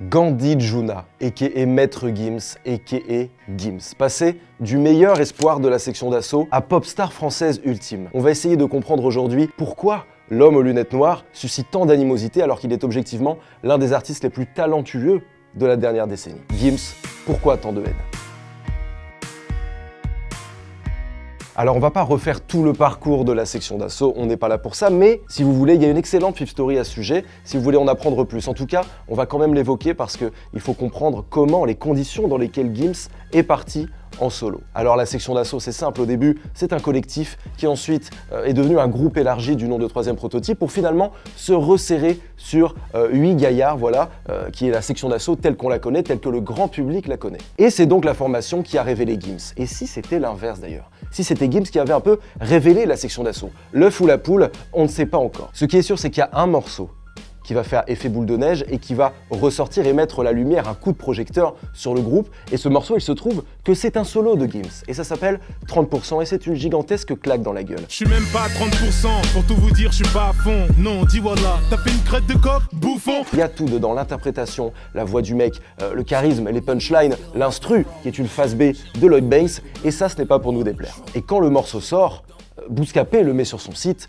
Gandhi Djuna, a.k.a. Maître Gims, a.k.a. Gims. Passé du meilleur espoir de la section d'assaut à pop star française ultime. On va essayer de comprendre aujourd'hui pourquoi l'homme aux lunettes noires suscite tant d'animosité alors qu'il est objectivement l'un des artistes les plus talentueux de la dernière décennie. Gims, pourquoi tant de haine? Alors on va pas refaire tout le parcours de la section d'assaut, on n'est pas là pour ça, mais si vous voulez, il y a une excellente Fif Story à ce sujet, si vous voulez en apprendre plus. En tout cas, on va quand même l'évoquer parce qu'il faut comprendre comment, les conditions dans lesquelles Gims est parti en solo. Alors la section d'assaut, c'est simple, au début, c'est un collectif qui ensuite est devenu un groupe élargi du nom de Troisième Prototype pour finalement se resserrer sur 8 gaillards, voilà, qui est la section d'assaut telle qu'on la connaît, telle que le grand public la connaît. Et c'est donc la formation qui a révélé Gims. Et si c'était l'inverse d'ailleurs? Si c'était Gims qui avait un peu révélé la section d'assaut? L'œuf ou la poule, on ne sait pas encore. Ce qui est sûr, c'est qu'il y a un morceau qui va faire effet boule de neige et qui va ressortir et mettre la lumière, un coup de projecteur sur le groupe. Et ce morceau, il se trouve que c'est un solo de Gims. Et ça s'appelle 30% et c'est une gigantesque claque dans la gueule. Je suis même pas à 30%, pour tout vous dire, je suis pas à fond. Non, dis voilà, t'as fait une crête de coq, bouffon. Il y a tout dedans, l'interprétation, la voix du mec, le charisme, les punchlines, l'instru, qui est une phase B de Lloyd Banks. Et ça, ce n'est pas pour nous déplaire. Et quand le morceau sort, Bouscapé le met sur son site,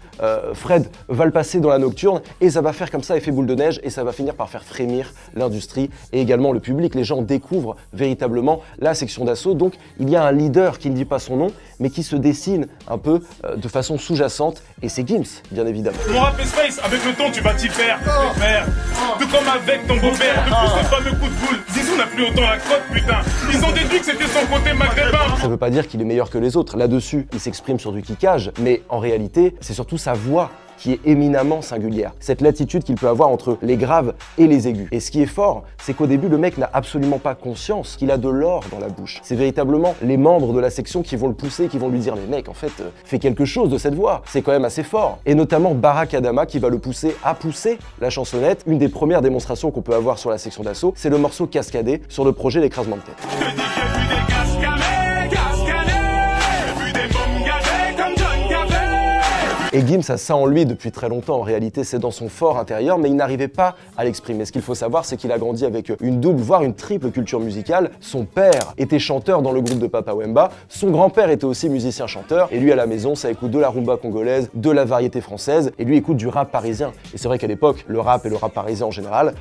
Fred va le passer dans la nocturne et ça va faire comme ça effet boule de neige et ça va finir par faire frémir l'industrie et également le public. Les gens découvrent véritablement la section d'assaut. Donc il y a un leader qui ne dit pas son nom mais qui se dessine un peu de façon sous-jacente et c'est Gims, bien évidemment. Mon rap est space, avec le temps tu vas t'y faire, frère. Tout comme avec ton beau-père, depuis ce fameux coup de boule, Zizou n'a plus autant la crotte, putain. Ils ont déduit que c'était son côté maghrébin. Ça veut pas dire qu'il est meilleur que les autres. Là-dessus, il s'exprime sur du kickage, mais en réalité, c'est surtout sa voix qui est éminemment singulière. Cette latitude qu'il peut avoir entre les graves et les aigus. Et ce qui est fort, c'est qu'au début, le mec n'a absolument pas conscience qu'il a de l'or dans la bouche. C'est véritablement les membres de la section qui vont le pousser, qui vont lui dire « Mais mec, en fait, fais quelque chose de cette voix, c'est quand même assez fort ». Et notamment Barack Adama qui va le pousser à pousser la chansonnette. Une des premières démonstrations qu'on peut avoir sur la section d'assaut, c'est le morceau Cascadé sur le projet L'écrasement de tête. Et Gims a ça en lui depuis très longtemps, en réalité c'est dans son fort intérieur, mais il n'arrivait pas à l'exprimer. Ce qu'il faut savoir, c'est qu'il a grandi avec une double, voire une triple culture musicale. Son père était chanteur dans le groupe de Papa Wemba, son grand-père était aussi musicien-chanteur, et lui à la maison, ça écoute de la rumba congolaise, de la variété française, et lui écoute du rap parisien. Et c'est vrai qu'à l'époque, le rap et le rap parisien en général,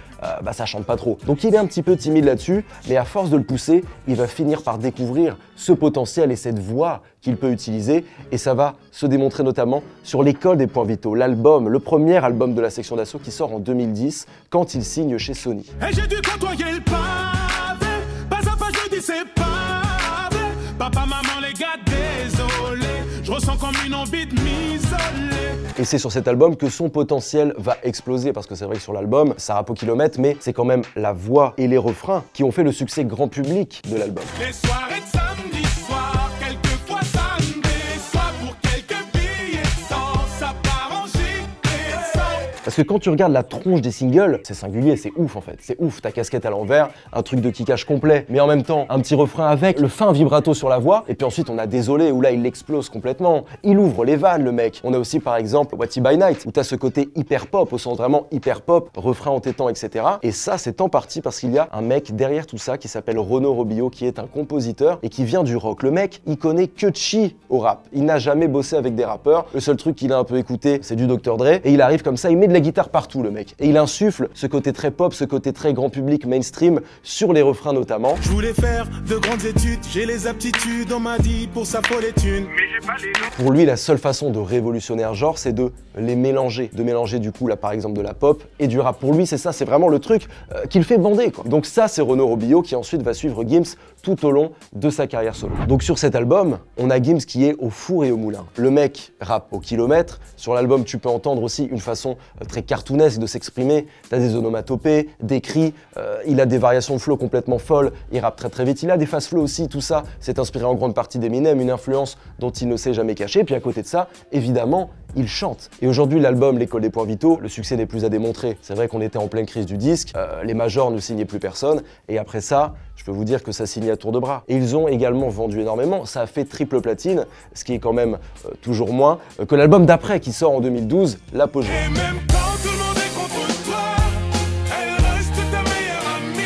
ça chante pas trop. Donc il est un petit peu timide là-dessus, mais à force de le pousser, il va finir par découvrir ce potentiel et cette voix qu'il peut utiliser, et ça va se démontrer notamment sur L'école des points vitaux, l'album, le premier album de la section d'assaut qui sort en 2010 quand il signe chez Sony. Et j'ai dû côtoyer le pavé, pas à pas je dis c'est pas vrai. Papa, maman, les gars, désolé, je ressens comme une envie de m'isoler. Et c'est sur cet album que son potentiel va exploser, parce que c'est vrai que sur l'album, ça rappe au kilomètre, mais c'est quand même la voix et les refrains qui ont fait le succès grand public de l'album. Les soirées de samedi soir, quelquefois ça me déçoit pour quelques billets de sang, ça part en gilet de sang. Parce que quand tu regardes la tronche des singles, c'est singulier, c'est ouf en fait, c'est ouf, ta casquette à l'envers, un truc de kickage complet, mais en même temps, un petit refrain avec le fin vibrato sur la voix, et puis ensuite on a Désolé, où là il l'explose complètement, il ouvre les vannes le mec. On a aussi par exemple Watty by Night, où t'as ce côté hyper pop, au sens vraiment hyper pop, refrain entêtant, etc. Et ça c'est en partie parce qu'il y a un mec derrière tout ça qui s'appelle Renaud Robillot, qui est un compositeur et qui vient du rock. Le mec, il connaît que chi au rap, il n'a jamais bossé avec des rappeurs, le seul truc qu'il a un peu écouté, c'est du Dr Dre, et il arrive comme ça, il met de la guitare partout le mec, et il insuffle ce côté très pop, ce côté très grand public, mainstream, sur les refrains notamment. Je voulais faire de grandes études, j'ai les aptitudes, on m'a dit pour ça faut les thunes, mais j'ai pas les noms. Pour lui, la seule façon de révolutionner un genre, c'est de les mélanger, de mélanger du coup là par exemple de la pop et du rap. Pour lui, c'est ça, c'est vraiment le truc qui le fait bander quoi. Donc ça, c'est Renaud Robillot qui ensuite va suivre Gims tout au long de sa carrière solo. Donc sur cet album, on a Gims qui est au four et au moulin. Le mec rappe au kilomètre. Sur l'album, tu peux entendre aussi une façon très cartoonesque de s'exprimer. T'as des onomatopées, des cris, il a des variations de flow complètement folles, il rappe très vite, il a des fast flow aussi, tout ça, c'est inspiré en grande partie d'Eminem, une influence dont il ne s'est jamais caché. Puis à côté de ça, évidemment, il chante. Et aujourd'hui, l'album L'école des points vitaux, le succès n'est plus à démontrer. C'est vrai qu'on était en pleine crise du disque, les majors ne signaient plus personne, et après ça, je peux vous dire que ça signait à tour de bras. Et ils ont également vendu énormément, ça a fait triple platine, ce qui est quand même toujours moins que l'album d'après qui sort en 2012, L'Apogée. Et même quand tout le monde est contre toi, elle reste ta meilleure amie.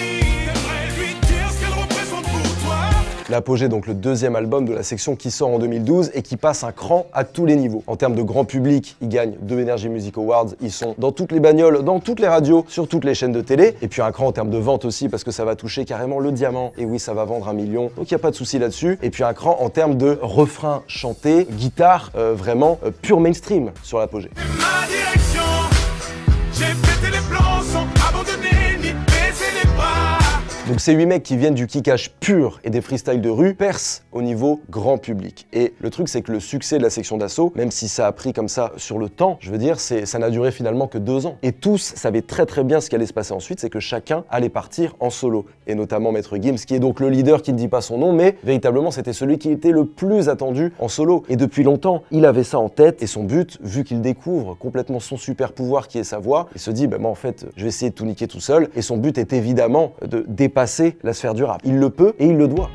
L'Apogée, donc le deuxième album de la section qui sort en 2012 et qui passe un cran à tous les niveaux. En termes de grand public, ils gagnent 2 Energy Music Awards, ils sont dans toutes les bagnoles, dans toutes les radios, sur toutes les chaînes de télé. Et puis un cran en termes de vente aussi, parce que ça va toucher carrément le diamant. Et oui, ça va vendre 1 million, donc il n'y a pas de souci là-dessus. Et puis un cran en termes de refrain chanté, guitare, vraiment pur mainstream sur l'Apogée. Ma direction, j'ai pété les plombs sans abandonner ni baisser les bras. Donc ces 8 mecs qui viennent du kickage pur et des freestyles de rue percent au niveau grand public. Et le truc, c'est que le succès de la section d'assaut, même si ça a pris comme ça sur le temps, je veux dire, ça n'a duré finalement que 2 ans. Et tous savaient très très bien ce qui allait se passer ensuite, c'est que chacun allait partir en solo. Et notamment Maître Gims, qui est donc le leader qui ne dit pas son nom, mais véritablement c'était celui qui était le plus attendu en solo. Et depuis longtemps, il avait ça en tête, et son but, vu qu'il découvre complètement son super pouvoir qui est sa voix, il se dit, bah moi en fait, je vais essayer de tout niquer tout seul. Et son but est évidemment de dépasser la sphère du rap. Il le peut et il le doit.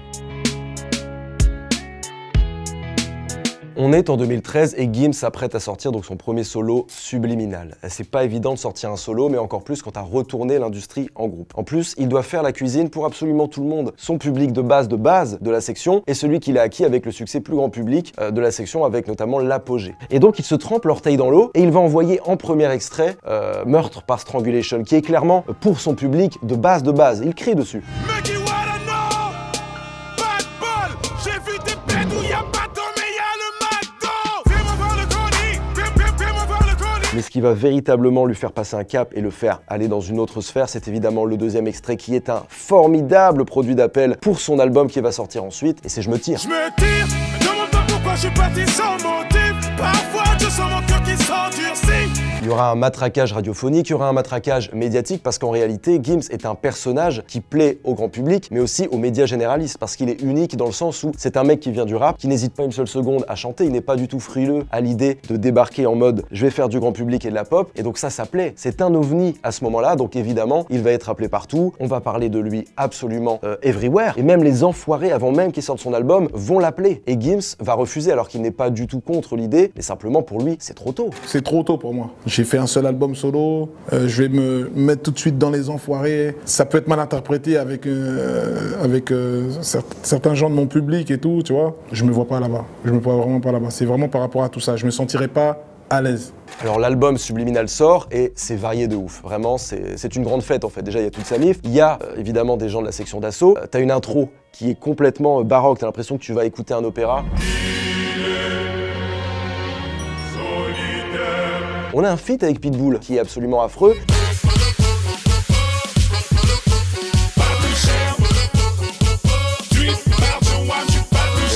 On est en 2013 et Gims s'apprête à sortir donc son premier solo Subliminal. C'est pas évident de sortir un solo, mais encore plus quand t'as retourné l'industrie en groupe. En plus, il doit faire la cuisine pour absolument tout le monde. Son public de base de la section et celui qu'il a acquis avec le succès plus grand public de la section, avec notamment l'Apogée. Et donc il se trempe l'orteil dans l'eau et il va envoyer en premier extrait Meurtre par Strangulation, qui est clairement pour son public de base. Il crie dessus. Mais ce qui va véritablement lui faire passer un cap et le faire aller dans une autre sphère, c'est évidemment le deuxième extrait qui est un formidable produit d'appel pour son album qui va sortir ensuite, et c'est Je me tire. Je me tire, ne demande pas pourquoi je suis parti sans motif. Parfois je sens mon cœur qui s'endurcit. Il y aura un matraquage radiophonique, il y aura un matraquage médiatique, parce qu'en réalité, Gims est un personnage qui plaît au grand public, mais aussi aux médias généralistes, parce qu'il est unique dans le sens où c'est un mec qui vient du rap, qui n'hésite pas une seule seconde à chanter, il n'est pas du tout frileux à l'idée de débarquer en mode « je vais faire du grand public et de la pop », et donc ça plaît. C'est un ovni à ce moment-là, donc évidemment, il va être appelé partout, on va parler de lui absolument everywhere, et même les enfoirés, avant même qu'il sorte son album, vont l'appeler. Et Gims va refuser, alors qu'il n'est pas du tout contre l'idée, mais simplement pour lui, c'est trop tôt. C'est trop tôt pour moi. J'ai fait un seul album solo, je vais me mettre tout de suite dans les enfoirés. Ça peut être mal interprété avec certains gens de mon public et tout, tu vois. Je me vois pas là-bas, je me vois vraiment pas là-bas. C'est vraiment par rapport à tout ça, je me sentirais pas à l'aise. Alors l'album Subliminal sort et c'est varié de ouf. Vraiment, c'est une grande fête en fait. Déjà, il y a toute sa mif. Il y a évidemment des gens de la section d'assaut. T'as une intro qui est complètement baroque. T'as l'impression que tu vas écouter un opéra. On a un feat avec Pitbull qui est absolument affreux.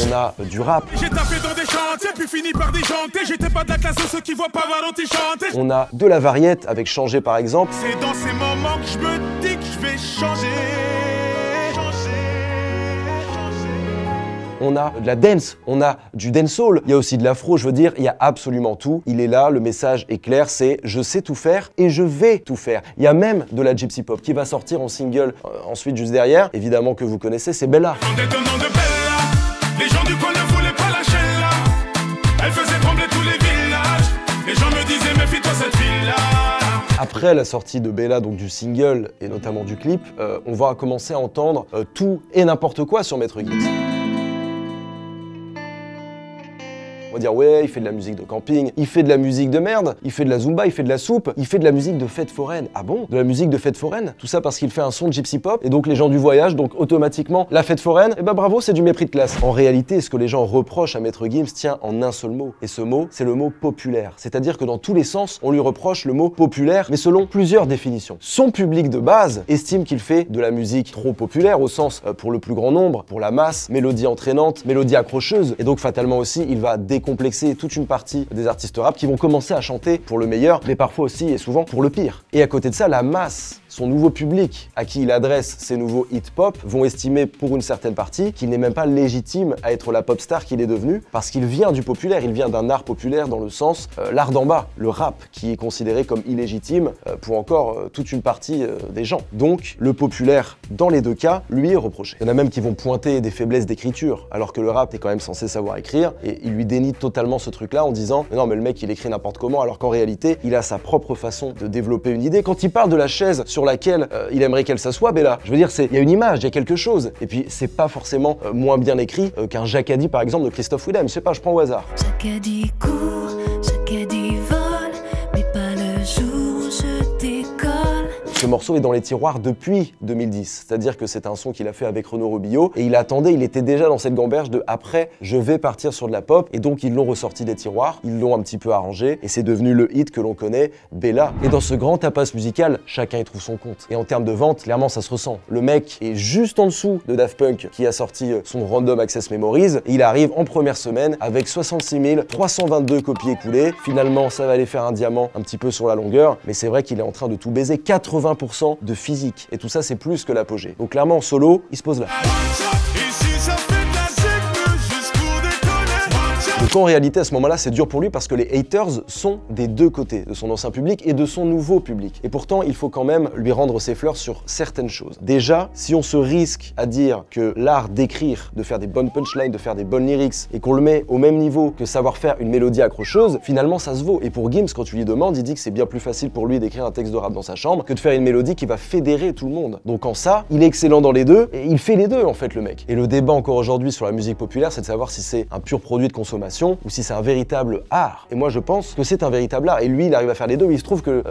On a du rap. J'ai tapé dans des chantiers, puis fini par déjanter. J'étais pas de la classe de ceux qui voient pas Valenti chanter. On a de la variette avec Changer par exemple. C'est dans ces moments que je me dis que je vais changer. On a de la dance, on a du dancehall, il y a aussi de l'afro, je veux dire, il y a absolument tout. Il est là, le message est clair, c'est je sais tout faire et je vais tout faire. Il y a même de la gypsy pop qui va sortir en single ensuite juste derrière, évidemment que vous connaissez, c'est Bella. Les gens du coin ne voulaient pas lâcher là. Elle faisait trembler tous les villages. Les gens me disaient méfie-toi cette fille-là. Après la sortie de Bella, donc du single et notamment du clip, on va commencer à entendre tout et n'importe quoi sur Maître Gims. On va dire ouais, il fait de la musique de camping, il fait de la musique de merde, il fait de la zumba, il fait de la soupe, il fait de la musique de fête foraine. Ah bon? De la musique de fête foraine? Tout ça parce qu'il fait un son de gypsy pop et donc les gens du voyage, donc automatiquement la fête foraine, et bah bravo, c'est du mépris de classe. En réalité, ce que les gens reprochent à Maître Gims tient en un seul mot, et ce mot, c'est le mot populaire. C'est-à-dire que dans tous les sens, on lui reproche le mot populaire, mais selon plusieurs définitions. Son public de base estime qu'il fait de la musique trop populaire, au sens pour le plus grand nombre, pour la masse, mélodie entraînante, mélodie accrocheuse, et donc fatalement aussi, il va décomplexer toute une partie des artistes rap qui vont commencer à chanter pour le meilleur, mais parfois aussi et souvent pour le pire. Et à côté de ça, la masse, son nouveau public à qui il adresse ses nouveaux hits pop, vont estimer pour une certaine partie qu'il n'est même pas légitime à être la pop star qu'il est devenu, parce qu'il vient du populaire, il vient d'un art populaire dans le sens l'art d'en bas, le rap, qui est considéré comme illégitime pour encore toute une partie des gens. Donc le populaire, dans les deux cas, lui est reproché. Il y en a même qui vont pointer des faiblesses d'écriture, alors que le rap est quand même censé savoir écrire, et il lui dénie totalement ce truc-là en disant « Non mais le mec il écrit n'importe comment », alors qu'en réalité, il a sa propre façon de développer une idée. Quand il parle de la chaise sur sur laquelle il aimerait qu'elle s'assoie, Bella. Je veux dire, il y a une image, il y a quelque chose. Et puis, c'est pas forcément moins bien écrit qu'un Jacadi, par exemple, de Christophe Willem. Je sais pas, je prends au hasard. Jacadi court, Jacadi vole, mais pas le jour où je décolle. Ce morceau est dans les tiroirs depuis 2010, c'est-à-dire que c'est un son qu'il a fait avec Renaud Robillot et il attendait, il était déjà dans cette gamberge de après, je vais partir sur de la pop et donc ils l'ont ressorti des tiroirs, ils l'ont un petit peu arrangé et c'est devenu le hit que l'on connaît, Bella. Et dans ce grand tapas musical, chacun y trouve son compte. Et en termes de vente, clairement ça se ressent. Le mec est juste en dessous de Daft Punk qui a sorti son Random Access Memories et il arrive en première semaine avec 66 322 copies écoulées. Finalement, ça va aller faire un diamant un petit peu sur la longueur, mais c'est vrai qu'il est en train de tout baiser, 80% de physique. Et tout ça, c'est plus que l'apogée. Donc clairement, en solo, il se pose là. Donc en réalité, à ce moment-là, c'est dur pour lui parce que les haters sont des deux côtés, de son ancien public et de son nouveau public. Et pourtant, il faut quand même lui rendre ses fleurs sur certaines choses. Déjà, si on se risque à dire que l'art d'écrire, de faire des bonnes punchlines, de faire des bonnes lyrics, et qu'on le met au même niveau que savoir faire une mélodie accrocheuse, finalement, ça se vaut. Et pour Gims, quand tu lui demandes, il dit que c'est bien plus facile pour lui d'écrire un texte de rap dans sa chambre que de faire une mélodie qui va fédérer tout le monde. Donc en ça, il est excellent dans les deux, et il fait les deux, en fait, le mec. Et le débat encore aujourd'hui sur la musique populaire, c'est de savoir si c'est un pur produit de consommation ou si c'est un véritable art. Et moi je pense que c'est un véritable art et lui il arrive à faire les deux, mais il se trouve que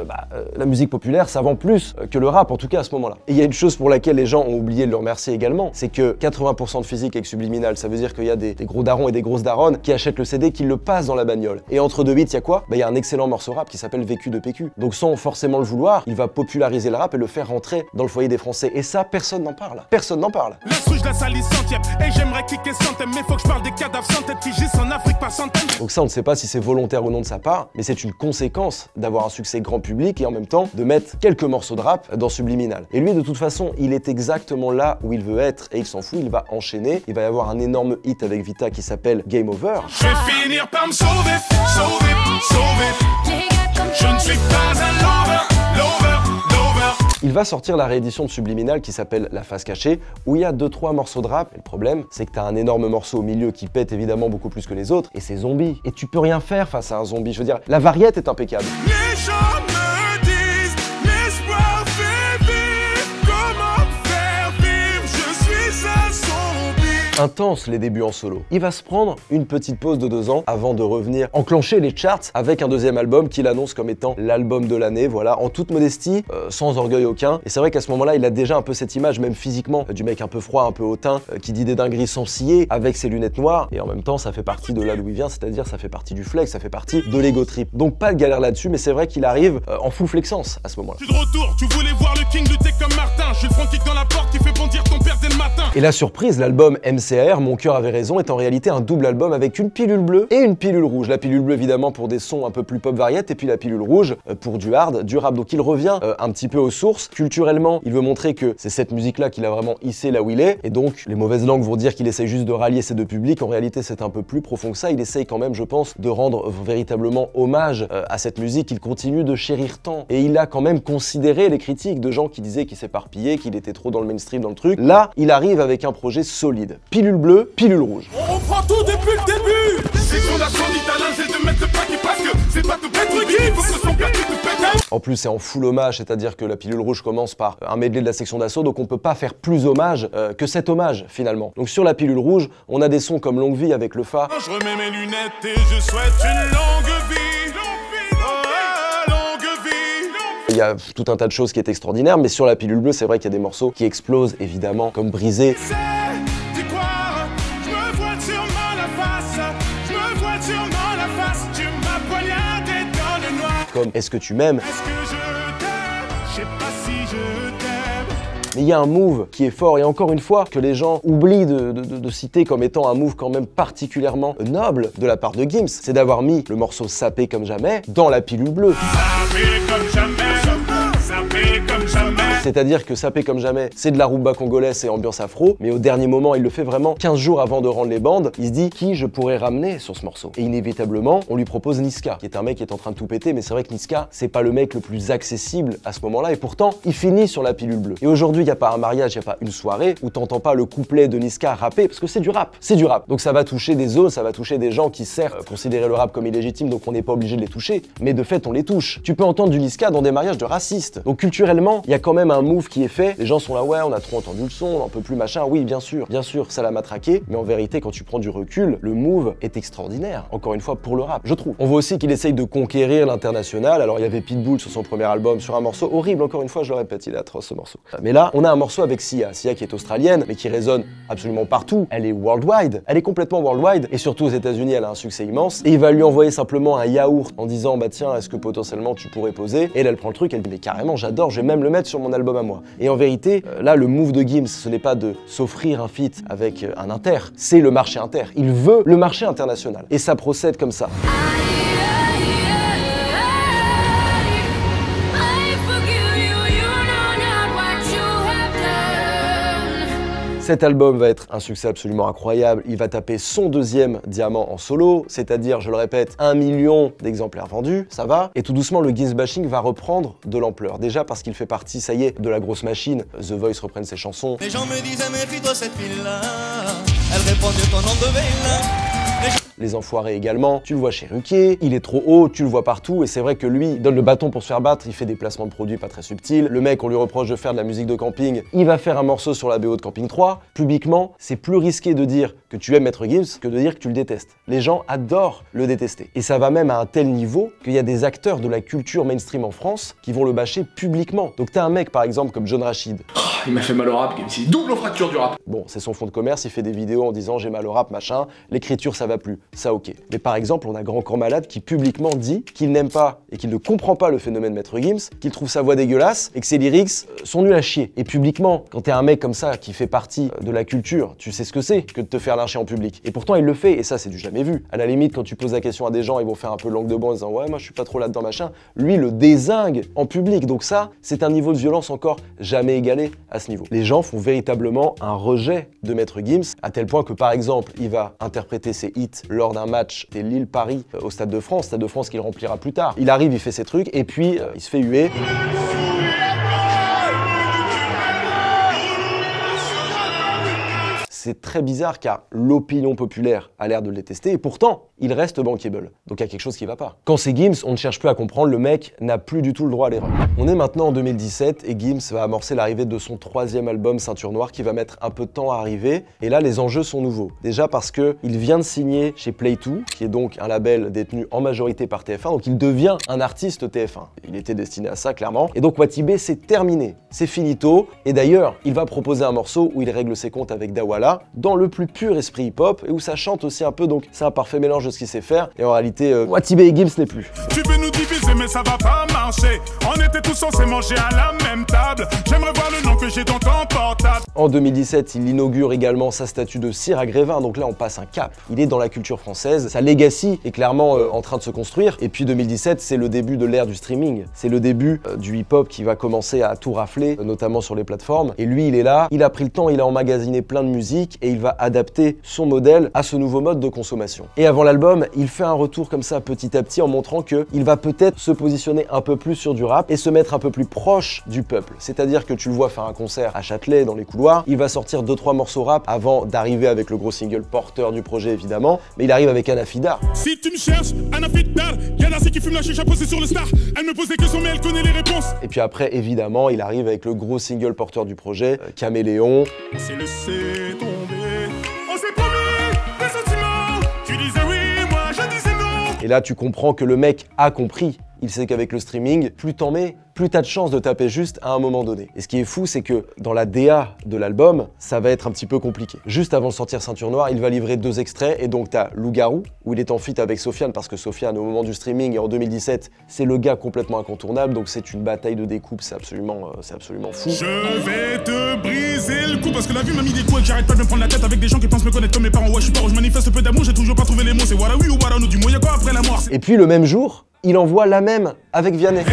la musique populaire ça vend plus que le rap, en tout cas à ce moment-là. Et il y a une chose pour laquelle les gens ont oublié de le remercier également, c'est que 80% de physique avec Subliminal, ça veut dire qu'il y a des gros darons et des grosses daronnes qui achètent le CD, qui le passent dans la bagnole. Et entre deux beats, il y a quoi? Il y a un excellent morceau rap qui s'appelle Vécu de PQ. Donc sans forcément le vouloir, il va populariser le rap et le faire rentrer dans le foyer des Français. Et ça, personne n'en parle. Personne n'en parle. Je la salis centième et j'aimerais cliquer centaine, mais faut que je parle des cadavres sans tête qui gissent en Afrique par centaines. Donc ça, on ne sait pas si c'est volontaire ou non de sa part, mais c'est une conséquence d'avoir un succès grand public et en même temps de mettre quelques morceaux de rap dans Subliminal. Et lui, de toute façon, il est exactement là où il veut être et il s'en fout, il va enchaîner. Il va y avoir un énorme hit avec Vita qui s'appelle Game Over. Je vais finir par me sauver, sauver, sauver. Je ne suis pas un lover, lover. Il va sortir la réédition de Subliminal qui s'appelle La Face Cachée, où il y a 2-3 morceaux de rap. Et le problème, c'est que t'as un énorme morceau au milieu qui pète évidemment beaucoup plus que les autres, et c'est Zombie. Et tu peux rien faire face à un zombie. Je veux dire, la variété est impeccable. Les gens me disent, l'espoir fait vivre, comment faire vivre, je suis un zombie. Intense les débuts en solo. Il va se prendre une petite pause de 2 ans avant de revenir enclencher les charts avec un deuxième album qu'il annonce comme étant l'album de l'année, voilà, en toute modestie, sans orgueil aucun. Et c'est vrai qu'à ce moment-là, il a déjà un peu cette image, même physiquement, du mec un peu froid, un peu hautain, qui dit des dingueries sans ciller, avec ses lunettes noires. Et en même temps, ça fait partie de là d'où il vient, c'est-à-dire ça fait partie du flex, ça fait partie de l'ego trip. Donc pas de galère là-dessus, mais c'est vrai qu'il arrive en full flexence à ce moment-là. Je suis de retour, tu voulais voir le king lutter comme Martin. Je suis le front kick dans la porte qui fait bondir ton père dès le matin. Et la surprise, l'album MCAR, Mon cœur avait raison, est en réalité un double album avec une pilule bleue et une pilule rouge. La pilule bleue évidemment pour des sons un peu plus pop variette et puis la pilule rouge pour du hard, du rap. Donc il revient un petit peu aux sources. Culturellement, il veut montrer que c'est cette musique-là qu'il a vraiment hissé là où il est. Et donc les mauvaises langues vont dire qu'il essaye juste de rallier ces deux publics. En réalité, c'est un peu plus profond que ça. Il essaye quand même, je pense, de rendre véritablement hommage à cette musique qu'il continue de chérir tant. Et il a quand même considéré les critiques de gens qui disaient qu'il s'éparpillait, qu'il était trop dans le mainstream, dans le truc. Là, il arrive avec un projet solide. Pilule bleue, pilule rouge. On prend tout depuis le début. C'est qu'on a choisi ta linge et de mettre le paquet parce que c'est pas tout être qui, faut que son plat qui te pète. En plus, c'est en full hommage, c'est-à-dire que la pilule rouge commence par un medley de la section d'assaut, donc on peut pas faire plus hommage que cet hommage finalement. Donc sur la pilule rouge, on a des sons comme Longue Vie avec le Fa. Je remets mes lunettes et je souhaite une longue vie. Il y a tout un tas de choses qui est extraordinaire, mais sur la pilule bleue, c'est vrai qu'il y a des morceaux qui explosent évidemment, comme Brisé. Comme Est-ce que tu m'aimes? Est-ce que je t'aime? Je sais pas si je t'aime. Mais il y a un move qui est fort, et encore une fois, que les gens oublient de citer comme étant un move quand même particulièrement noble de la part de Gims, c'est d'avoir mis le morceau Sapé comme jamais dans la pilule bleue. Sapé comme jamais, sapé comme jamais. C'est-à-dire que Sapé comme jamais, c'est de la rumba congolaise et ambiance afro, mais au dernier moment, il le fait vraiment 15 jours avant de rendre les bandes. Il se dit qui je pourrais ramener sur ce morceau. Et inévitablement, on lui propose Niska, qui est un mec qui est en train de tout péter, mais c'est vrai que Niska, c'est pas le mec le plus accessible à ce moment-là, et pourtant, il finit sur la pilule bleue. Et aujourd'hui, il n'y a pas un mariage, il n'y a pas une soirée où t'entends pas le couplet de Niska rapper, parce que c'est du rap, c'est du rap. Donc ça va toucher des zones, ça va toucher des gens qui certes considéraient le rap comme illégitime, donc on n'est pas obligé de les toucher, mais de fait on les touche. Tu peux entendre du Niska dans des mariages de racistes. Donc culturellement, il y a quand même un move qui est fait. Les gens sont là, ouais, on a trop entendu le son, on n'en peut plus machin. Oui, bien sûr, ça l'a matraqué, mais en vérité, quand tu prends du recul, le move est extraordinaire. Encore une fois, pour le rap, je trouve. On voit aussi qu'il essaye de conquérir l'international. Alors il y avait Pitbull sur son premier album, sur un morceau horrible, encore une fois, je le répète, il est atroce ce morceau. Mais là, on a un morceau avec Sia qui est australienne, mais qui résonne absolument partout. Elle est worldwide, elle est complètement worldwide, et surtout aux États-Unis, elle a un succès immense. Et il va lui envoyer simplement un yaourt en disant, bah tiens, est-ce que potentiellement tu pourrais poser? Et elle prend le truc, elle dit, mais carrément, j'adore, je vais même le mettre sur mon album à moi. Et en vérité, là, le move de Gims, ce n'est pas de s'offrir un feat avec un inter, c'est le marché inter. Il veut le marché international. Et ça procède comme ça. Cet album va être un succès absolument incroyable, il va taper son deuxième diamant en solo, c'est-à-dire, je le répète, 1 million d'exemplaires vendus, ça va. Et tout doucement, le Gims bashing va reprendre de l'ampleur. Déjà parce qu'il fait partie, ça y est, de la grosse machine. The Voice reprennent ses chansons. Les gens me disaient, méfie-toi cette fille-là, elle répond de ton nom de veille. Les Enfoirés également, tu le vois chez Ruquier, il est trop haut, tu le vois partout, et c'est vrai que lui, il donne le bâton pour se faire battre, il fait des placements de produits pas très subtils. Le mec, on lui reproche de faire de la musique de camping, il va faire un morceau sur la BO de Camping 3. Publiquement, c'est plus risqué de dire que tu aimes Maître Gims que de dire que tu le détestes. Les gens adorent le détester. Et ça va même à un tel niveau qu'il y a des acteurs de la culture mainstream en France qui vont le bâcher publiquement. Donc t'as un mec par exemple comme John Rachid. Oh, il m'a fait mal au rap, Gims, double fracture du rap. Bon, c'est son fond de commerce, il fait des vidéos en disant j'ai mal au rap, machin, l'écriture ça va plus, ça ok. Mais par exemple, on a Grand Corps Malade qui publiquement dit qu'il n'aime pas et qu'il ne comprend pas le phénomène Maître Gims, qu'il trouve sa voix dégueulasse et que ses lyrics sont nuls à chier. Et publiquement, quand t'es un mec comme ça qui fait partie de la culture, tu sais ce que c'est que de te faire lyncher en public. Et pourtant il le fait, et ça c'est du jamais vu. À la limite, quand tu poses la question à des gens, ils vont faire un peu langue de bois en disant ouais, moi je suis pas trop là-dedans machin. Lui le dézingue en public, donc ça, c'est un niveau de violence encore jamais égalé à ce niveau. Les gens font véritablement un rejet de Maître Gims, à tel point que par exemple, il va interpréter ses hits lors d'un match des Lille-Paris au Stade de France qu'il remplira plus tard. Il arrive, il fait ses trucs, et puis il se fait huer. C'est très bizarre car l'opinion populaire a l'air de le détester et pourtant, il reste bankable. Donc il y a quelque chose qui va pas. Quand c'est Gims, on ne cherche plus à comprendre, le mec n'a plus du tout le droit à l'erreur. On est maintenant en 2017 et Gims va amorcer l'arrivée de son 3e album Ceinture Noire qui va mettre un peu de temps à arriver. Et là, les enjeux sont nouveaux. Déjà parce que il vient de signer chez Play2, qui est donc un label détenu en majorité par TF1, donc il devient un artiste TF1. Il était destiné à ça, clairement. Et donc Watibé, c'est terminé. C'est finito. Et d'ailleurs, il va proposer un morceau où il règle ses comptes avec Dawala, dans le plus pur esprit hip-hop et où ça chante aussi un peu, donc c'est un parfait mélange de ce qu'il sait faire. Et en réalité, Watibé et Gims n'est plus. Tu veux nous diviser mais ça va pas marcher. On était tous censés manger à la même table. J'aimerais voir le nom que j'ai dans ton portable. En 2017, il inaugure également sa statue de cire à Grévin, donc là on passe un cap. Il est dans la culture française, sa legacy est clairement en train de se construire. Et puis 2017, c'est le début de l'ère du streaming. C'est le début du hip-hop qui va commencer à tout rafler, notamment sur les plateformes. Et lui, il est là, il a pris le temps, il a emmagasiné plein de musique et il va adapter son modèle à ce nouveau mode de consommation. Et avant l'album, il fait un retour comme ça petit à petit en montrant qu'il va peut-être se positionner un peu plus sur du rap et se mettre un peu plus proche du peuple. C'est-à-dire que tu le vois faire un concert à Châtelet dans les couloirs, il va sortir 2-3 morceaux rap avant d'arriver avec le gros single porteur du projet évidemment, mais il arrive avec Anafida. Si tu me cherches, Anafida, y'en a qui fument la chicha posée sur le star. Elle me pose des questions mais elle connaît les réponses. Et puis après évidemment, il arrive avec le gros single porteur du projet, Caméléon. C'est laissé tomber. On s'est promis des sentiments. Tu disais oui, moi je disais non. Et là tu comprends que le mec a compris. Il sait qu'avec le streaming, plus t'en mets, plus t'as de chances de taper juste à un moment donné. Et ce qui est fou, c'est que dans la DA de l'album, ça va être un petit peu compliqué. Juste avant de sortir Ceinture Noire, il va livrer 2 extraits, et donc t'as Loup-Garou, où il est en feat avec Sofiane, parce que Sofiane, au moment du streaming et en 2017, c'est le gars complètement incontournable, donc c'est une bataille de découpe, c'est absolument fou. Je vais te briser le cou, parce que la vie m'a mis des coups et que j'arrête pas de me prendre la tête avec des gens qui pensent me connaître comme mes parents. Ouais, je suis pas où je manifeste peu d'amour, j'ai toujours pas trouvé les mots, c'est voilà oui ou voilà non, du moins y'a quoi après la mort. Et puis le même jour, il envoie la même avec Vianney.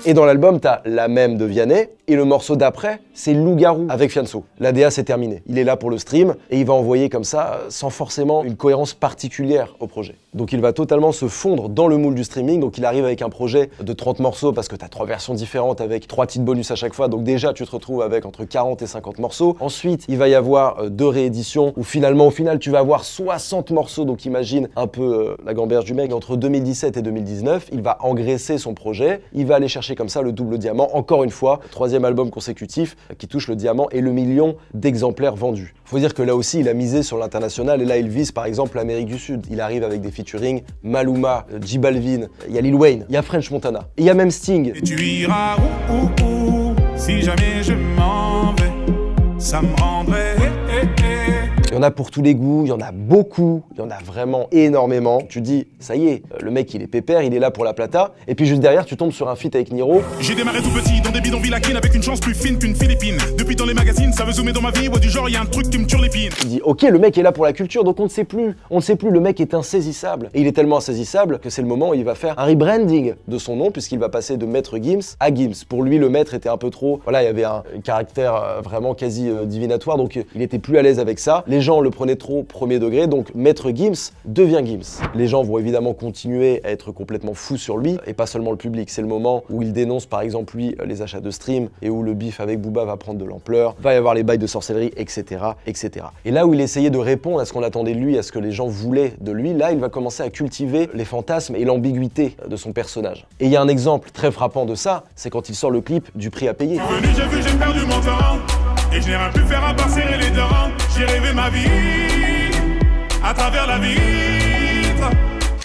Et dans l'album, t'as La Même de Vianney, et le morceau d'après, c'est Loup-Garou avec Fianso. La DA, c'est terminé. Il est là pour le stream, et il va envoyer comme ça, sans forcément une cohérence particulière au projet. Donc il va totalement se fondre dans le moule du streaming, donc il arrive avec un projet de 30 morceaux, parce que t'as 3 versions différentes avec 3 titres bonus à chaque fois, donc déjà tu te retrouves avec entre 40 et 50 morceaux. Ensuite, il va y avoir 2 rééditions, où finalement, au final, tu vas avoir 60 morceaux, donc imagine un peu la gamberge du mec. Entre 2017 et 2019, il va engraisser son projet, il va aller chercher comme ça le double diamant, encore une fois, 3e album consécutif qui touche le diamant et le million d'exemplaires vendus. Faut dire que là aussi, il a misé sur l'international, et là, il vise par exemple l'Amérique du Sud. Il arrive avec des featuring, Maluma, J Balvin, il y a Lil Wayne, il y a French Montana, et il y a même Sting. Et tu iras où, si jamais je m'en vais, ça me rendrait. Il y en a pour tous les goûts, il y en a beaucoup, il y en a vraiment énormément. Tu dis, ça y est, le mec il est pépère, il est là pour la plata. Et puis juste derrière, tu tombes sur un feat avec Niro. J'ai démarré tout petit dans des bidonvilles à Kin avec une chance plus fine qu'une Philippine. Depuis dans les magazines, ça veut zoomer dans ma vie, ouais, du genre, il y a un truc qui me turlupine. Tu dis, ok, le mec est là pour la culture, donc on ne sait plus. On ne sait plus, le mec est insaisissable. Et il est tellement insaisissable que c'est le moment où il va faire un rebranding de son nom, puisqu'il va passer de Maître Gims à Gims. Pour lui, le maître était un peu trop. Voilà, il y avait un caractère vraiment quasi divinatoire, donc il était plus à l'aise avec ça. Les gens le prenaient trop premier degré, donc Maître Gims devient Gims. Les gens vont évidemment continuer à être complètement fous sur lui, et pas seulement le public. C'est le moment où il dénonce par exemple lui les achats de stream, et où le bif avec Booba va prendre de l'ampleur, va y avoir les bails de sorcellerie, etc., etc. Et là où il essayait de répondre à ce qu'on attendait de lui, à ce que les gens voulaient de lui, là il va commencer à cultiver les fantasmes et l'ambiguïté de son personnage. Et il y a un exemple très frappant de ça, c'est quand il sort le clip du Prix à payer. J'ai vu, j'ai perdu mon temps, et je n'ai rien pu faire à part serrer les dents. J'ai rêvé ma vie à travers la vitre.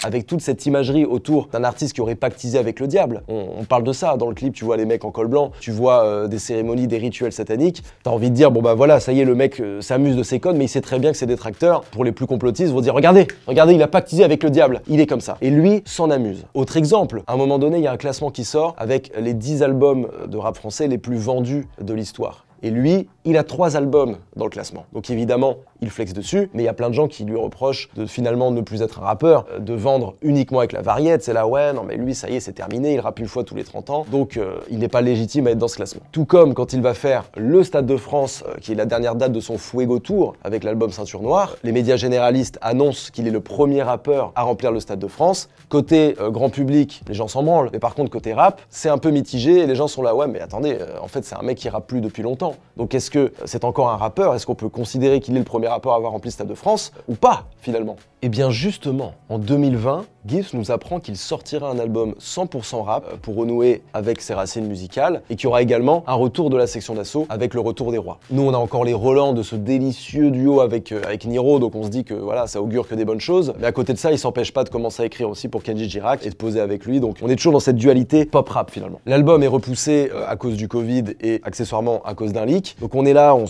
Avec toute cette imagerie autour d'un artiste qui aurait pactisé avec le diable. On parle de ça dans le clip, tu vois les mecs en col blanc, tu vois des cérémonies, des rituels sataniques. T'as envie de dire, bon bah voilà, ça y est, le mec s'amuse de ses codes, mais il sait très bien que ses détracteurs, pour les plus complotistes, vont dire, regardez, il a pactisé avec le diable, il est comme ça. Et lui s'en amuse. Autre exemple, à un moment donné, il y a un classement qui sort avec les 10 albums de rap français les plus vendus de l'histoire. Et lui, il a 3 albums dans le classement. Donc évidemment, il flex dessus, mais il y a plein de gens qui lui reprochent de finalement ne plus être un rappeur, de vendre uniquement avec la variette. C'est là, ouais, non mais lui, ça y est, c'est terminé, il rappe une fois tous les 30 ans, donc il n'est pas légitime à être dans ce classement. Tout comme quand il va faire le Stade de France, qui est la dernière date de son Fuego Tour, avec l'album Ceinture Noire, les médias généralistes annoncent qu'il est le premier rappeur à remplir le Stade de France. Côté grand public, les gens s'en branlent, mais par contre côté rap, c'est un peu mitigé, et les gens sont là, ouais, mais attendez, en fait c'est un mec qui rappe plus depuis longtemps. Donc est-ce que c'est encore un rappeur? Est-ce qu'on peut considérer qu'il est le premier rappeur à avoir rempli le Stade de France ou pas finalement? Eh bien justement, en 2020, Gims nous apprend qu'il sortira un album 100% rap pour renouer avec ses racines musicales, et qu'il y aura également un retour de la section d'assaut avec le retour des rois. Nous on a encore les relents de ce délicieux duo avec Niro, donc on se dit que voilà, ça augure que des bonnes choses, mais à côté de ça, il s'empêche pas de commencer à écrire aussi pour Kenji Girac et de poser avec lui, donc on est toujours dans cette dualité pop-rap finalement. L'album est repoussé à cause du Covid et accessoirement à cause d'un leak, donc on est là, on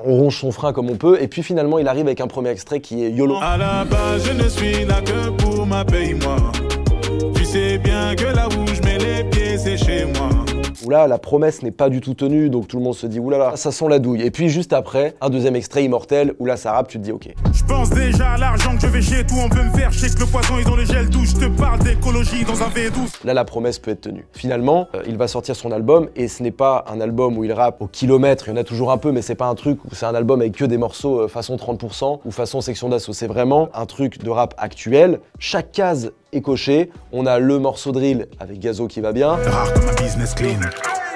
ronge son frein comme on peut, et puis finalement il arrive avec un premier extrait qui est YOLO. À la base, je ne suis là que pour ma paye-moi. Tu sais bien que là où je mets les pieds, c'est chez moi. Où là, la promesse n'est pas du tout tenue, donc tout le monde se dit oulala, ça sent la douille. Et puis juste après, un deuxième extrait Immortel, où là ça rappe, tu te dis ok. Je pense déjà à l'argent que je vais chez tout, on veut me faire, je sais que le poison est dans le gel douche, je te parle d'écologie dans un V12. Là, la promesse peut être tenue. Finalement, il va sortir son album, et ce n'est pas un album où il rappe au kilomètre, il y en a toujours un peu, mais c'est pas un truc où c'est un album avec que des morceaux façon 30% ou façon section d'assaut. C'est vraiment un truc de rap actuel. Chaque case est cochée. On a le morceau drill avec Gazo qui va bien. Rare comme un business clean,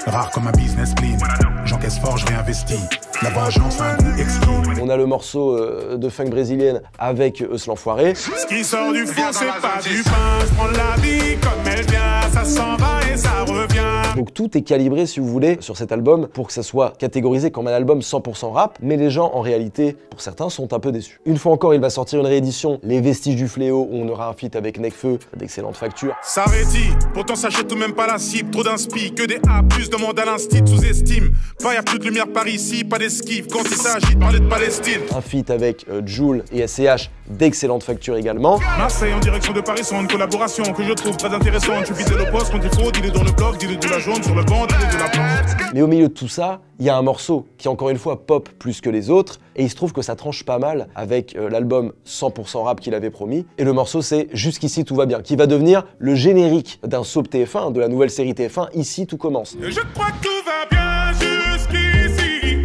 rare comme un business clean. J'encaisse fort, je réinvestis. La vengeance a un goût exquis. On a le morceau de funk brésilienne avec Eus l'Enfoiré. Ce qui sort du four, c'est pas du pain. Je prends la vie comme elle vient, ça s'en va et ça revient. Donc tout est calibré, si vous voulez, sur cet album pour que ça soit catégorisé comme un album 100% rap, mais les gens, en réalité, pour certains, sont un peu déçus. Une fois encore, il va sortir une réédition, Les Vestiges du Fléau, où on aura un feat avec Nekfeu, d'excellentes factures. Ça rétit, pourtant s'achète tout même pas la cible, trop d'inspi, que des A+, demande à l'instit, sous-estime. Pas y a plus de lumière par ici, pas d'esquive, quand il s'agit de parler de Palestine. Un feat avec Jul et SCH, d'excellentes factures également. Marseille en direction de Paris sont une collaboration que je trouve très intéressante. Je vis de l'opposé quand il faut, dis-le dans le blog, dis-le de la journée. jaune sur le compteur de la planche. Mais au milieu de tout ça, il y a un morceau qui, encore une fois, pop plus que les autres, et il se trouve que ça tranche pas mal avec l'album 100% rap qu'il avait promis. Et le morceau, c'est Jusqu'ici tout va bien, qui va devenir le générique d'un soap TF1, de la nouvelle série TF1, Ici tout commence. Et je crois que tout va bien jusqu'ici.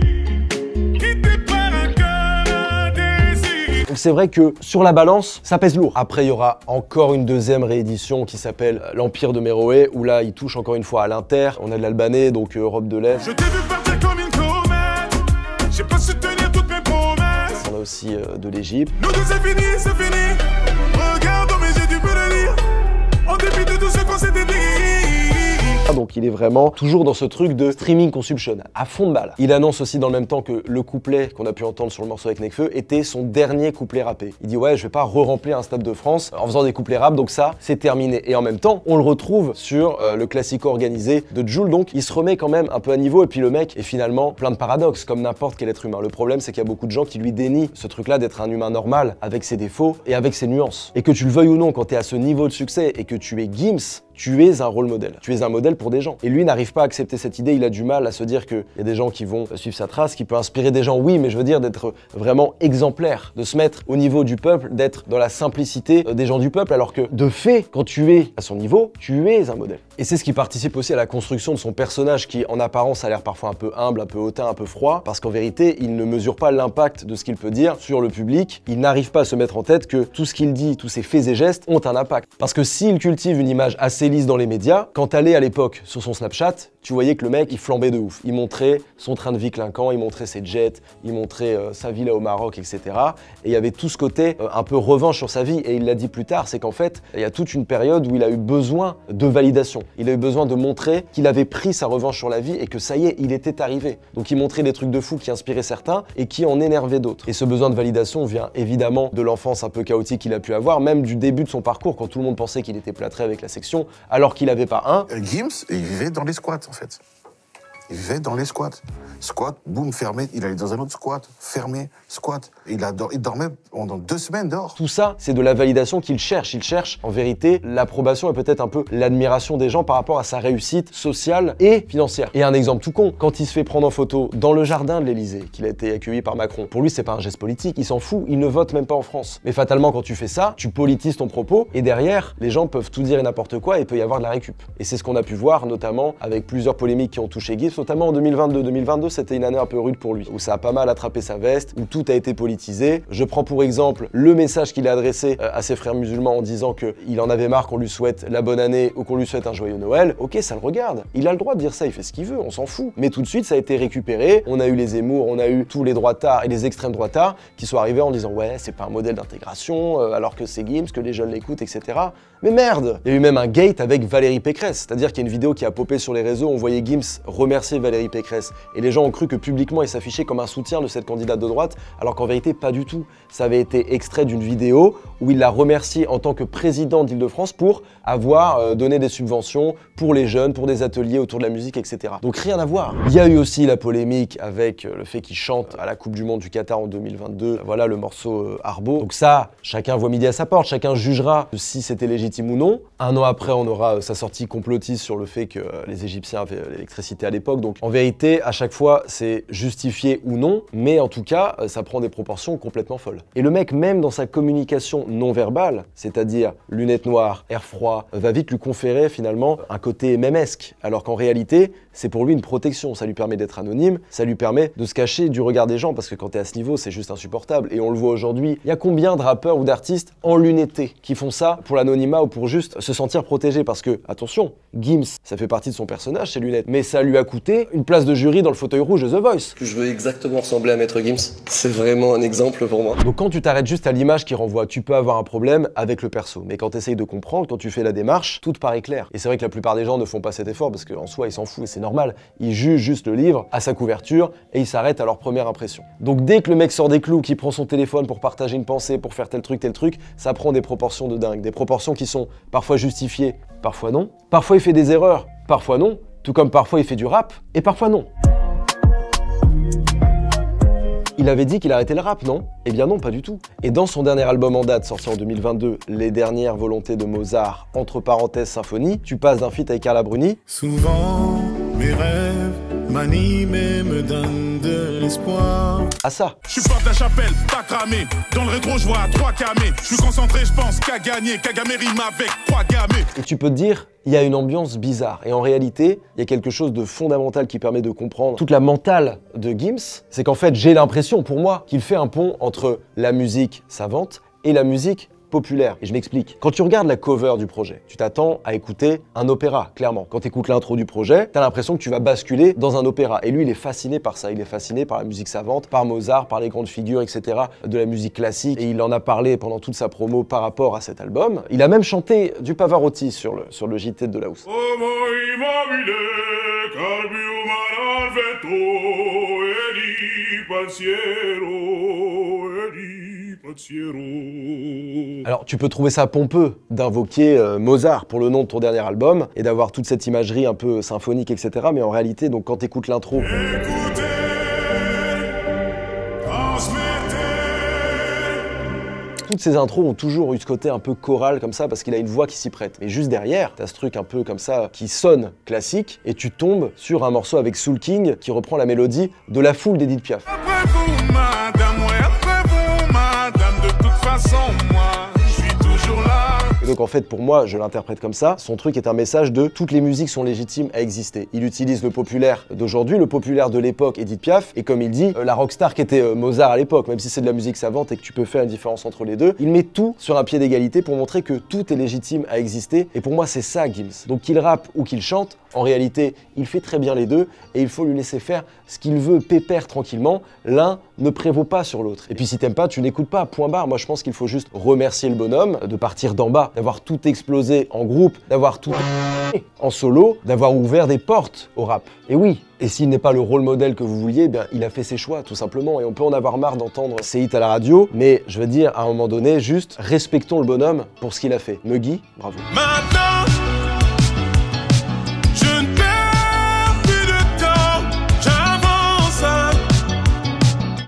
Quitté par un cœur indécis. Donc c'est vrai que sur la balance, ça pèse lourd. Après, il y aura encore une deuxième réédition qui s'appelle L'Empire de Méroé, où là, il touche encore une fois à l'Inter. On a de l'Albanais, donc Europe de l'Est. Je t'ai vu partir comme une comète. J'ai pas su tenir toutes mes promesses. On a aussi de l'Égypte. Nous deux c'est fini, c'est fini. Regarde dans mes yeux, tu peux le lire. En dépit de tout ce qu'on s'était dit. Donc il est vraiment toujours dans ce truc de streaming consumption, à fond de balle. Il annonce aussi dans le même temps que le couplet qu'on a pu entendre sur le morceau avec Nekfeu était son dernier couplet rappé. Il dit ouais, je vais pas re-remplir un Stade de France en faisant des couplets rap, donc ça c'est terminé. Et en même temps, on le retrouve sur le classico organisé de Jul, donc il se remet quand même un peu à niveau, et puis le mec est finalement plein de paradoxes, comme n'importe quel être humain. Le problème c'est qu'il y a beaucoup de gens qui lui dénient ce truc-là d'être un humain normal, avec ses défauts et avec ses nuances. Et que tu le veuilles ou non, quand tu es à ce niveau de succès et que tu es Gims, tu es un rôle modèle. Tu es un modèle pour des gens. Et lui n'arrive pas à accepter cette idée, il a du mal à se dire qu'il y a des gens qui vont suivre sa trace, qui peut inspirer des gens, oui, mais je veux dire d'être vraiment exemplaire, de se mettre au niveau du peuple, d'être dans la simplicité des gens du peuple, alors que de fait, quand tu es à son niveau, tu es un modèle. Et c'est ce qui participe aussi à la construction de son personnage qui, en apparence, a l'air parfois un peu humble, un peu hautain, un peu froid, parce qu'en vérité, il ne mesure pas l'impact de ce qu'il peut dire sur le public. Il n'arrive pas à se mettre en tête que tout ce qu'il dit, tous ses faits et gestes ont un impact. Parce que s'il cultive une image assez lisse dans les médias, quand t'allais à l'époque sur son Snapchat, tu voyais que le mec, il flambait de ouf. Il montrait son train de vie clinquant, il montrait ses jets, il montrait sa villa au Maroc, etc. Et il y avait tout ce côté un peu revanche sur sa vie. Et il l'a dit plus tard, c'est qu'en fait, il y a toute une période où il a eu besoin de validation. Il a eu besoin de montrer qu'il avait pris sa revanche sur la vie et que ça y est, il était arrivé. Donc il montrait des trucs de fou qui inspiraient certains et qui en énervaient d'autres. Et ce besoin de validation vient évidemment de l'enfance un peu chaotique qu'il a pu avoir, même du début de son parcours, quand tout le monde pensait qu'il était plâtré avec la section, alors qu'il n'avait pas un. Gims, il vivait dans les squats, en fait. Il vivait dans les squats. Squat, boum, fermé. Il allait dans un autre squat, fermé, squat. Il dormait pendant 2 semaines dehors. Tout ça, c'est de la validation qu'il cherche. Il cherche, en vérité, l'approbation et peut-être un peu l'admiration des gens par rapport à sa réussite sociale et financière. Et un exemple tout con, quand il se fait prendre en photo dans le jardin de l'Élysée, qu'il a été accueilli par Macron, pour lui, c'est pas un geste politique, il s'en fout, il ne vote même pas en France. Mais fatalement, quand tu fais ça, tu politises ton propos, et derrière, les gens peuvent tout dire et n'importe quoi, et il peut y avoir de la récup. Et c'est ce qu'on a pu voir, notamment, avec plusieurs polémiques qui ont touché Gims, notamment en 2022. 2022, c'était une année un peu rude pour lui, où ça a pas mal attrapé sa veste, où tout a été politisé. Je prends pour exemple le message qu'il a adressé à ses frères musulmans en disant qu'il en avait marre qu'on lui souhaite la bonne année ou qu'on lui souhaite un joyeux Noël. Ok, ça le regarde. Il a le droit de dire ça, il fait ce qu'il veut, on s'en fout. Mais tout de suite, ça a été récupéré. On a eu les Zemmour, on a eu tous les droitards et les extrêmes droitards qui sont arrivés en disant ouais, c'est pas un modèle d'intégration, alors que c'est Gims, que les jeunes l'écoutent, etc. Mais merde! Il y a eu même un gate avec Valérie Pécresse, c'est-à-dire qu'il y a une vidéo qui a popé sur les réseaux, on voyait Gims remercier Valérie Pécresse. Et les gens ont cru que publiquement il s'affichait comme un soutien de cette candidate de droite, alors qu'en vérité pas du tout. Ça avait été extrait d'une vidéo où il l'a remercié en tant que président d'Île-de-France pour avoir donné des subventions pour les jeunes, pour des ateliers autour de la musique, etc. Donc rien à voir. Il y a eu aussi la polémique avec le fait qu'il chante à la Coupe du Monde du Qatar en 2022. Voilà le morceau Arbo. Donc ça, chacun voit midi à sa porte, chacun jugera si c'était légitime ou non. Un an après, on aura sa sortie complotiste sur le fait que les Égyptiens avaient l'électricité à l'époque. Donc en vérité, à chaque fois, c'est justifié ou non, mais en tout cas, ça prend des proportions complètement folles. Et le mec, même dans sa communication non verbale, c'est-à-dire lunettes noires, air froid, va vite lui conférer finalement un côté mémesque, alors qu'en réalité, c'est pour lui une protection. Ça lui permet d'être anonyme, ça lui permet de se cacher du regard des gens, parce que quand t'es à ce niveau, c'est juste insupportable. Et on le voit aujourd'hui, il y a combien de rappeurs ou d'artistes enlunettés qui font ça pour l'anonymat ou pour juste se sentir protégé, parce que, attention, Gims, ça fait partie de son personnage, ses lunettes, mais ça lui a coûté une place de jury dans le fauteuil rouge de The Voice. Je veux exactement ressembler à Maître Gims, c'est vraiment un exemple pour moi. Donc quand tu t'arrêtes juste à l'image qui renvoie, tu peux avoir un problème avec le perso, mais quand tu essayes de comprendre, quand tu fais la démarche, tout te paraît clair. Et c'est vrai que la plupart des gens ne font pas cet effort, parce qu'en soi, ils s'en foutent et c'est normal. Ils jugent juste le livre à sa couverture et ils s'arrêtent à leur première impression. Donc dès que le mec sort des clous, qui prend son téléphone pour partager une pensée, pour faire tel truc, ça prend des proportions de dingue. Des proportions qui sont parfois justifiées, parfois non. Parfois il fait des erreurs, parfois non. Tout comme parfois il fait du rap, et parfois non. Il avait dit qu'il arrêtait le rap, non? Eh bien non, pas du tout. Et dans son dernier album en date, sorti en 2022, Les dernières volontés de Mozart, entre parenthèses symphonie, tu passes d'un feat avec Carla Bruni. Souvent, mes rêves m'animent et me donnent de l'espoir. À ça. Je suis porte la chapelle, pas cramé. Dans le rétro, je vois 3 camés. Je suis concentré, je pense qu'à gagner. Kagame rime avec 3 gamés. Et tu peux te dire, il y a une ambiance bizarre. Et en réalité, il y a quelque chose de fondamental qui permet de comprendre toute la mentale de Gims. C'est qu'en fait, j'ai l'impression, pour moi, qu'il fait un pont entre la musique savante et la musique populaire. Et je m'explique. Quand tu regardes la cover du projet, tu t'attends à écouter un opéra, clairement. Quand tu écoutes l'intro du projet, tu as l'impression que tu vas basculer dans un opéra. Et lui, il est fasciné par ça. Il est fasciné par la musique savante, par Mozart, par les grandes figures, etc. de la musique classique. Et il en a parlé pendant toute sa promo par rapport à cet album. Il a même chanté du Pavarotti sur le JT de Laus. Alors tu peux trouver ça pompeux d'invoquer Mozart pour le nom de ton dernier album et d'avoir toute cette imagerie un peu symphonique, etc. Mais en réalité, donc quand tu écoutes l'intro, toutes ces intros ont toujours eu ce côté un peu choral comme ça parce qu'il a une voix qui s'y prête. Mais juste derrière, t'as ce truc un peu comme ça qui sonne classique et tu tombes sur un morceau avec Soul King qui reprend la mélodie de La Foule d'Edith Piaf. Après vous, madame, ouais, après vous, madame, de toute façon, moi, je suis toujours là. Et donc en fait pour moi, je l'interprète comme ça, son truc est un message de toutes les musiques sont légitimes à exister. Il utilise le populaire d'aujourd'hui, le populaire de l'époque Edith Piaf, et comme il dit, la rockstar qui était Mozart à l'époque, même si c'est de la musique savante et que tu peux faire une différence entre les deux, il met tout sur un pied d'égalité pour montrer que tout est légitime à exister, et pour moi c'est ça Gims. Donc qu'il rappe ou qu'il chante, en réalité il fait très bien les deux, et il faut lui laisser faire ce qu'il veut pépère tranquillement, l'un ne prévaut pas sur l'autre. Et puis si t'aimes pas, tu n'écoutes pas, point barre. Moi je pense qu'il faut juste remercier le bonhomme, de partir d'en bas, d'avoir tout explosé en groupe, d'avoir tout en solo, d'avoir ouvert des portes au rap. Et oui, et s'il n'est pas le rôle modèle que vous vouliez, bien il a fait ses choix tout simplement. Et on peut en avoir marre d'entendre ses hits à la radio, mais je veux dire à un moment donné, juste respectons le bonhomme pour ce qu'il a fait. Muggy, bravo. Maintenant